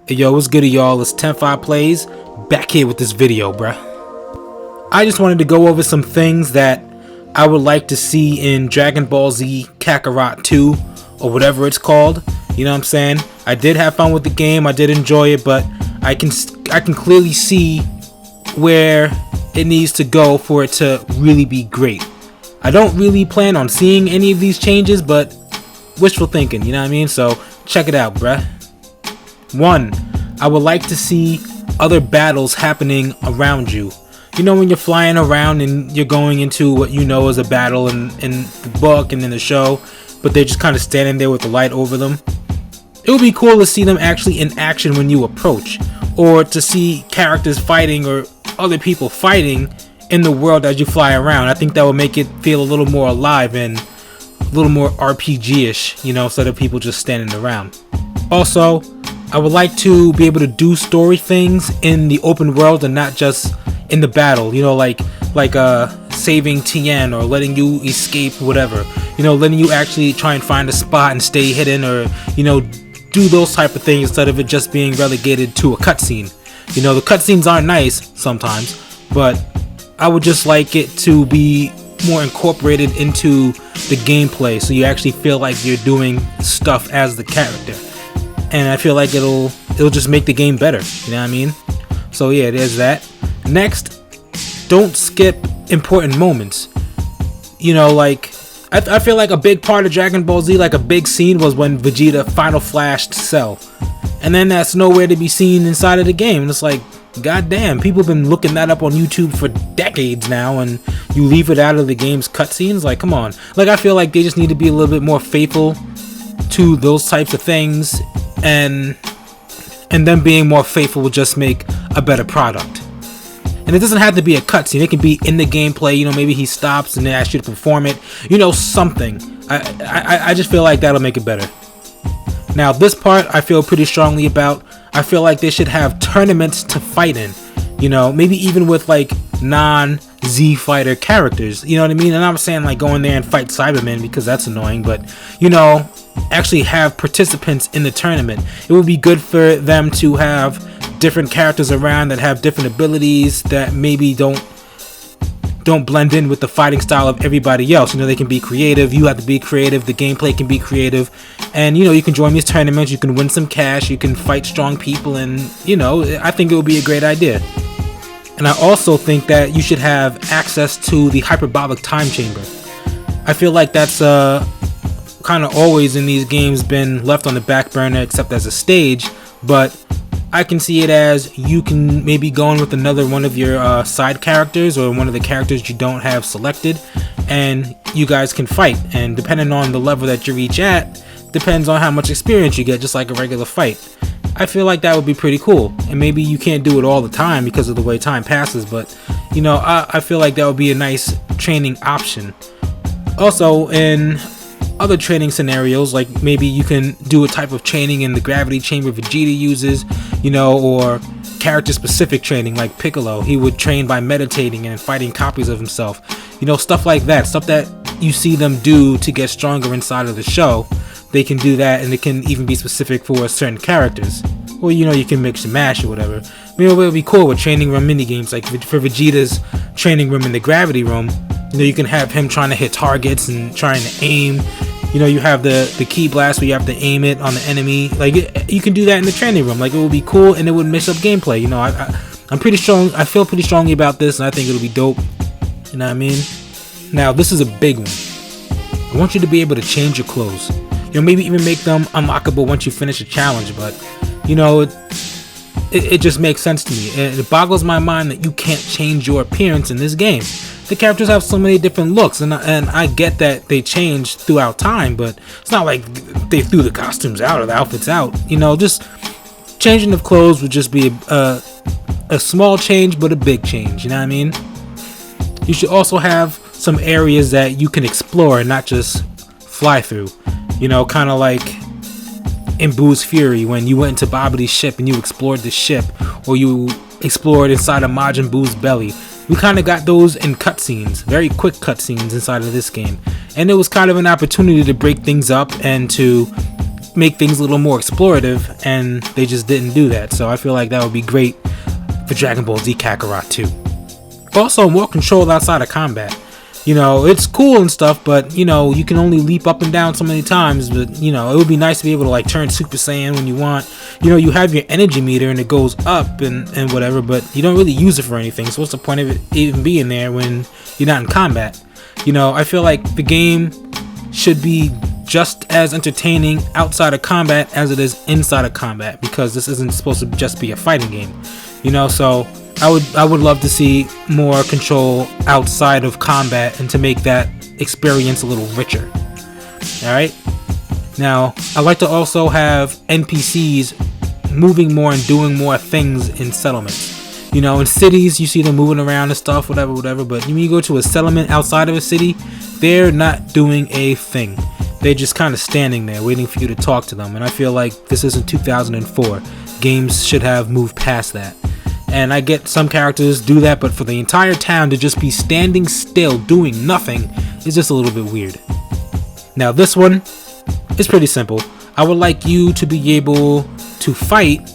Hey, yo, what's good, y'all? It's 10-5 Plays, back here with this video, bruh. I just wanted to go over some things that I would like to see in Dragon Ball Z Kakarot 2, or whatever it's called. You know what I'm saying? I did have fun with the game, I did enjoy it, but I can clearly see where it needs to go for it to really be great. I don't really plan on seeing any of these changes, but wishful thinking, you know what I mean? So check it out, bruh. 1. I would like to see other battles happening around you. You know, when you're flying around and you're going into what you know is a battle in the book and in the show, but they're just kind of standing there with the light over them. It would be cool to see them actually in action when you approach, or to see characters fighting or other people fighting in the world as you fly around. I think that would make it feel a little more alive and a little more RPG-ish, you know, instead of people just standing around. Also, I would like to be able to do story things in the open world and not just in the battle, you know, like saving Tien or letting you escape, whatever, you know, letting you actually try and find a spot and stay hidden, or, you know, do those type of things instead of it just being relegated to a cutscene. You know, the cutscenes aren't nice sometimes, but I would just like it to be more incorporated into the gameplay, so you actually feel like you're doing stuff as the character. And I feel like it'll just make the game better, you know what I mean? So yeah, there's that. Next, don't skip important moments. You know, like, I feel like a big part of Dragon Ball Z, like a big scene, was when Vegeta final flashed Cell. And then that's nowhere to be seen inside of the game. And it's like, goddamn, people have been looking that up on YouTube for decades now, and you leave it out of the game's cutscenes? Like, come on. Like, I feel like they just need to be a little bit more faithful to those types of things, and them being more faithful will just make a better product. And it doesn't have to be a cutscene. It can be in the gameplay. You know, maybe he stops and they ask you to perform it. You know, something. I just feel like that'll make it better. Now, this part I feel pretty strongly about. I feel like they should have tournaments to fight in. You know, maybe even with like non-Z fighter characters. You know what I mean? And I'm saying like going there and fight Cybermen because that's annoying. But, you know, actually have participants in the tournament. It would be good for them to have different characters around that have different abilities that maybe don't blend in with the fighting style of everybody else. You know, they can be creative, you have to be creative, the gameplay can be creative, and you know, you can join these tournaments, you can win some cash, you can fight strong people, and you know, I think it would be a great idea. And I also think that you should have access to the hyperbolic time chamber. I feel like that's kind of always in these games been left on the back burner, except as a stage, but I can see it as you can maybe go in with another one of your side characters, or one of the characters you don't have selected, and you guys can fight. And depending on the level that you reach at, depends on how much experience you get, just like a regular fight. I feel like that would be pretty cool. And maybe you can't do it all the time because of the way time passes, but you know, I feel like that would be a nice training option. Also, in other training scenarios, like maybe you can do a type of training in the gravity chamber Vegeta uses, you know, or character specific training like Piccolo. He would train by meditating and fighting copies of himself, you know, stuff like that, stuff that you see them do to get stronger inside of the show. They can do that, and it can even be specific for certain characters. Or, you know, you can mix and mash or whatever. Maybe it would be cool with training room mini games, like for Vegeta's training room in the gravity room. You know, you can have him trying to hit targets and trying to aim. You know, you have the key blast where you have to aim it on the enemy. Like, you can do that in the training room. Like, it would be cool, and it would mix up gameplay. You know, I'm pretty strong. I feel pretty strongly about this, and I think it'll be dope. You know what I mean? Now, this is a big one. I want you to be able to change your clothes. You know, maybe even make them unlockable once you finish a challenge. But, you know, it just makes sense to me. It boggles my mind that you can't change your appearance in this game. The characters have so many different looks, and I get that they change throughout time, but it's not like they threw the costumes out or the outfits out. You know, just changing of clothes would just be a small change, but a big change. You know what I mean? You should also have some areas that you can explore and not just fly through. You know, kind of like in Boo's Fury, when you went into Babidi's ship and you explored the ship, or you explored inside of Majin Boo's belly. We kind of got those in cutscenes, very quick cutscenes inside of this game, and it was kind of an opportunity to break things up and to make things a little more explorative, and they just didn't do that. So I feel like that would be great for Dragon Ball Z Kakarot 2. Also, more control outside of combat. You know, it's cool and stuff, but you know, you can only leap up and down so many times. But you know, it would be nice to be able to like turn Super Saiyan when you want. You know, you have your energy meter and it goes up and whatever, but you don't really use it for anything. So what's the point of it even being there when you're not in combat? You know, I feel like the game should be just as entertaining outside of combat as it is inside of combat, because this isn't supposed to just be a fighting game. You know, so I would love to see more control outside of combat and to make that experience a little richer. Alright? Now, I'd like to also have NPCs moving more and doing more things in settlements. You know, in cities, you see them moving around and stuff, whatever, but when you go to a settlement outside of a city, they're not doing a thing. They're just kind of standing there waiting for you to talk to them, and I feel like this isn't 2004. Games should have moved past that. And I get some characters do that, but for the entire town to just be standing still doing nothing is just a little bit weird. Now this one is pretty simple. I would like you to be able to fight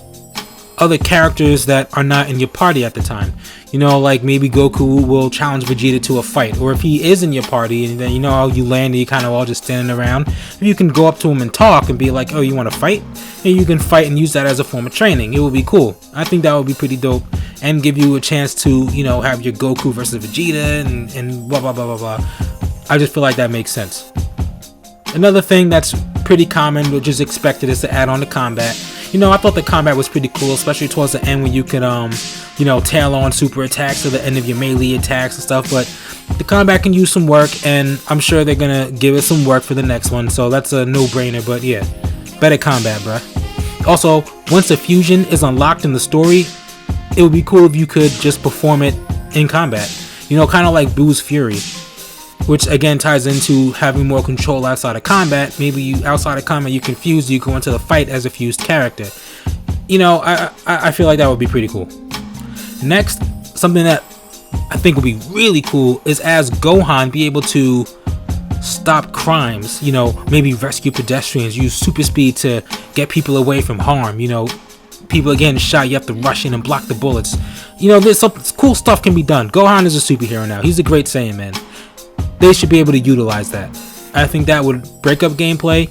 other characters that are not in your party at the time. You know, like maybe Goku will challenge Vegeta to a fight, or if he is in your party and then you know how you land and you kind of all just standing around, you can go up to him and talk and be like, oh, you want to fight? And you can fight and use that as a form of training. It would be cool. I think that would be pretty dope and give you a chance to, you know, have your Goku versus Vegeta and blah blah blah blah blah. I just feel like that makes sense. Another thing that's pretty common, which is expected, is to add on to combat. You know, I thought the combat was pretty cool, especially towards the end when you could, you know, tail on super attacks to the end of your melee attacks and stuff. But the combat can use some work, and I'm sure they're gonna give it some work for the next one. So that's a no-brainer. But yeah, better combat, bruh. Also, once a fusion is unlocked in the story, it would be cool if you could just perform it in combat. You know, kind of like Boo's Fury, which again ties into having more control outside of combat. Maybe you outside of combat you can fuse, you go into the fight as a fused character. You know, I feel like that would be pretty cool. Next, something that I think would be really cool is as Gohan be able to stop crimes. You know, maybe rescue pedestrians, use super speed to get people away from harm. You know, people are getting shot, you have to rush in and block the bullets. You know, there's some cool stuff can be done. Gohan is a superhero now. He's a great Saiyan man. They should be able to utilize that. I think that would break up gameplay,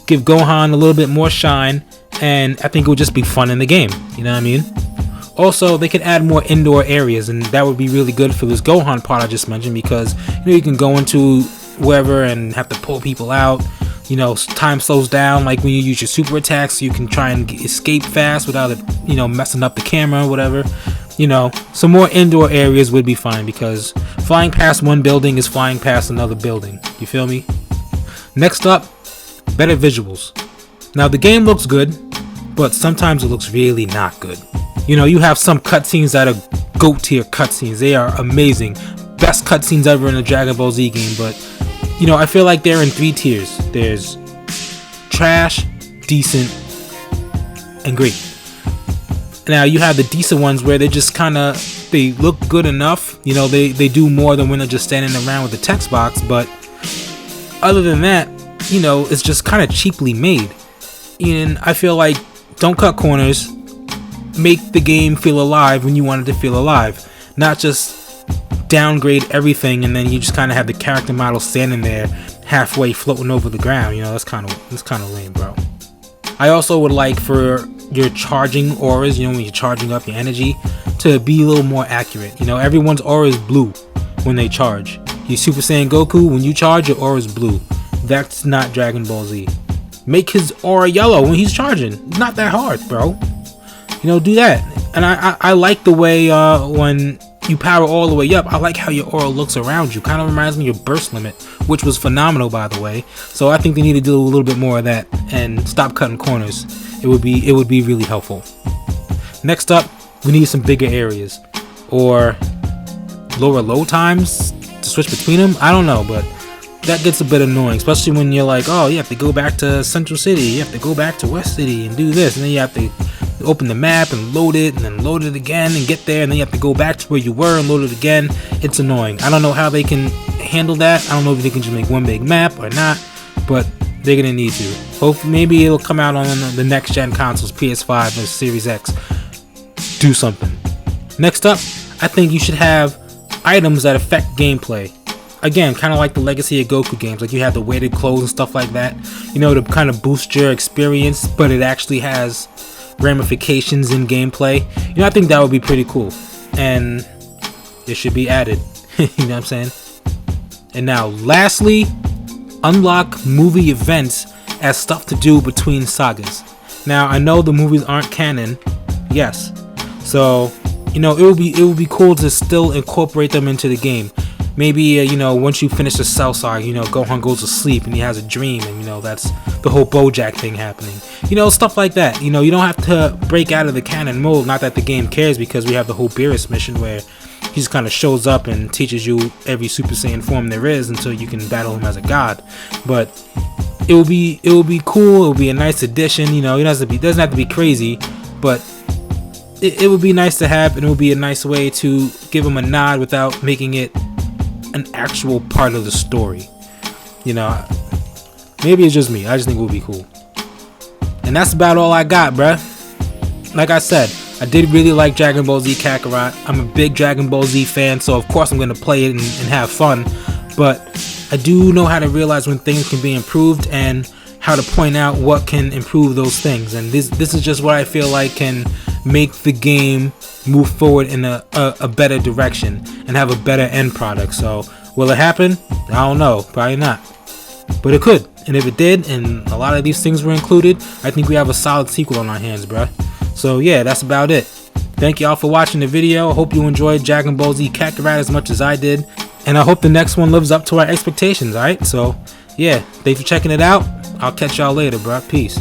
give Gohan a little bit more shine, and I think it would just be fun in the game. You know what I mean? Also, they could add more indoor areas, and that would be really good for this Gohan part I just mentioned, because you know you can go into wherever and have to pull people out. You know, time slows down, like when you use your super attacks, you can try and escape fast without it, you know, messing up the camera or whatever. You know, some more indoor areas would be fine, because flying past one building is flying past another building. You feel me? Next up, better visuals. Now the game looks good, but sometimes it looks really not good. You know, you have some cutscenes that are GOAT tier cutscenes. They are amazing. Best cutscenes ever in a Dragon Ball Z game, but you know, I feel like they're in 3 tiers. There's trash, decent, and great. Now you have the decent ones where they just kind of, they look good enough. You know, they do more than when they're just standing around with the text box. But other than that, you know, it's just kind of cheaply made. And I feel like don't cut corners. Make the game feel alive when you want it to feel alive. Not just downgrade everything and then you just kind of have the character model standing there halfway floating over the ground. You know, that's kind of lame, bro. I also would like for your charging auras, you know, when you're charging up your energy, to be a little more accurate. You know, everyone's aura is blue when they charge. You Super Saiyan Goku, when you charge, your aura is blue. That's not Dragon Ball Z. Make his aura yellow when he's charging. Not that hard, bro. You know, do that. And I like the way when you power all the way up, I like how your aura looks around you. Kind of reminds me of Burst Limit, which was phenomenal, by the way. So I think they need to do a little bit more of that and stop cutting corners. It would be really helpful. Next up, we need some bigger areas or lower load times to switch between them. I don't know, but that gets a bit annoying, especially when you're like, oh, you have to go back to Central City, you have to go back to West City and do this, and then you have to open the map and load it and then load it again and get there, and then you have to go back to where you were and load it again. It's annoying. I don't know how they can handle that. I don't know if they can just make one big map or not, but They're gonna need to. Hopefully, maybe it'll come out on the next gen consoles, PS5 and Series X. Do something. Next up, I think you should have items that affect gameplay. Again, kind of like the Legacy of Goku games, like you have the weighted clothes and stuff like that, you know, to kind of boost your experience, but it actually has ramifications in gameplay. You know, I think that would be pretty cool, and it should be added. You know what I'm saying? And now, lastly, unlock movie events as stuff to do between sagas. Now, I know the movies aren't canon, yes, so you know, it would be cool to still incorporate them into the game. Maybe, you know, once you finish the Cell saga, you know, Gohan goes to sleep and he has a dream, and, you know, that's the whole Bojack thing happening. You know, stuff like that. You know, you don't have to break out of the canon mode. Not that the game cares, because we have the whole Beerus mission where he just kind of shows up and teaches you every Super Saiyan form there is until you can battle him as a god. But it will be cool. It will be a nice addition. You know, it doesn't have to be crazy, but it would be nice to have, and it would be a nice way to give him a nod without making it an actual part of the story. You know, maybe it's just me. I just think it would be cool. And that's about all I got, bruh. Like I said, I did really like Dragon Ball Z Kakarot. I'm a big Dragon Ball Z fan, so of course I'm going to play it and have fun. But I do know how to realize when things can be improved and how to point out what can improve those things. And this is just what I feel like can make the game move forward in a better direction and have a better end product. So will it happen? I don't know, probably not, but it could. And if it did, and a lot of these things were included, I think we have a solid sequel on our hands, bruh. So yeah, that's about it. Thank y'all for watching the video. I hope you enjoyed Dragon Ball Z Kakarot as much as I did, and I hope the next one lives up to our expectations. Alright, so yeah, thanks for checking it out. I'll catch y'all later, bruh. Peace.